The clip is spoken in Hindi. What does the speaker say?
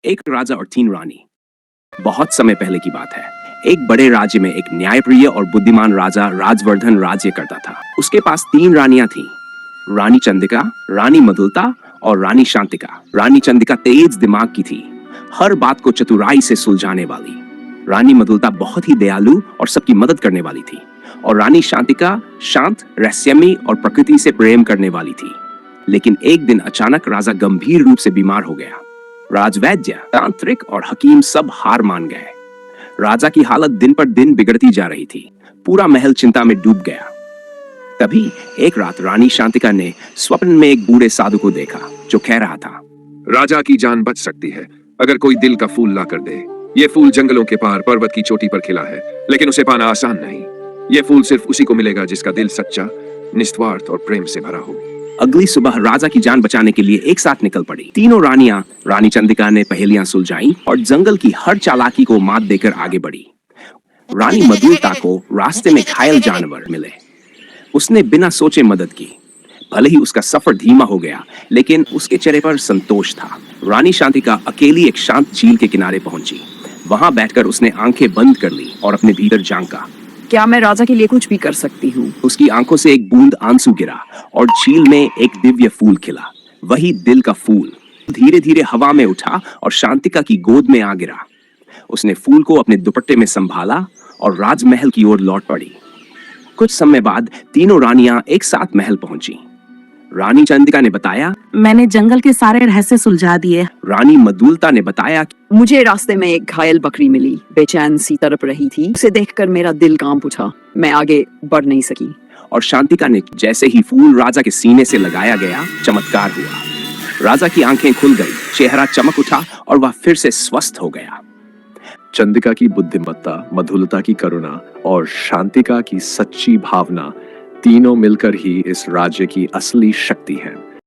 एक राजा और 3 रानी। बहुत समय पहले की बात है। एक बड़े राज्य में एक न्यायप्रिय और बुद्धिमान राजा राजवर्धन राज्य करता था। उसके पास 3 रानियां थीं। रानी चंदिका, रानी मधुलता और रानी शांतिका। रानी चंदिका तेज दिमाग की थी, हर बात को चतुराई से सुलझाने वाली। रानी मधुलता बहुत ही दयालु और सबकी मदद करने वाली थी। और रानी शांतिका शांत, रहस्यमयी और प्रकृति से प्रेम करने वाली थी। लेकिन एक दिन अचानक राजा गंभीर रूप से बीमार हो गया। राजवैद्य, तांत्रिक और हकीम सब हार मान गए। राजा की हालत दिन पर दिन बिगड़ती जा रही थी। पूरा महल चिंता में डूब गया। तभी एक रात रानी शांतिका ने स्वप्न में एक बूढ़े साधु को देखा जो कह रहा था, राजा की जान बच सकती है अगर कोई दिल का फूल ला कर दे। ये फूल जंगलों के पार पर्वत की चोटी पर खिला है, लेकिन उसे पाना आसान नहीं। ये फूल सिर्फ उसी को मिलेगा जिसका दिल सच्चा, निस्वार्थ और प्रेम से भरा हो। अगली सुबह राजा की जान बचाने के लिए एक साथ निकल पड़ी। तीनों रानियां रानी चंदिका ने पहेलियां सुलझाई और जंगल की हर चालाकी को मात देकर आगे बढ़ी। रानी मधुलता को रास्ते में घायल जानवर मिले। उसने बिना सोचे मदद की। भले ही उसका सफर धीमा हो गया, लेकिन उसके चेहरे पर संतोष था। रानी शांतिका अकेली एक शांत झील के किनारे पहुंची। वहां बैठकर उसने आंखें बंद कर ली और अपने भीतर झांका। क्या मैं राजा के लिए कुछ भी कर सकती हूँ? उसकी आंखों से एक बूंद आंसू गिरा और झील में एक दिव्य फूल खिला। वही दिल का फूल धीरे धीरे हवा में उठा और शांतिका की गोद में आ गिरा। उसने फूल को अपने दुपट्टे में संभाला और राजमहल की ओर लौट पड़ी। कुछ समय बाद तीनों रानियां एक साथ महल पहुंची। रानी चंदिका ने बताया, मैंने जंगल के सारे रहस्य सुलझा दिए। रानी मधुलता ने बताया, मुझे रास्ते में एक घायल बकरी मिली, बेचैन सी तड़प रही थी। उसे देखकर मेरा दिल कांप उठा। मैं आगे बढ़ नहीं सकी। और शांतिका ने जैसे ही फूल राजा के सीने से लगाया गया, चमत्कार हुआ। राजा की आंखें खुल गई, चेहरा चमक उठा और वह फिर से स्वस्थ हो गया। चंदिका की बुद्धिमत्ता, मधुलता की करुणा और शांतिका की सच्ची भावना, तीनों मिलकर ही इस राज्य की असली शक्ति हैं।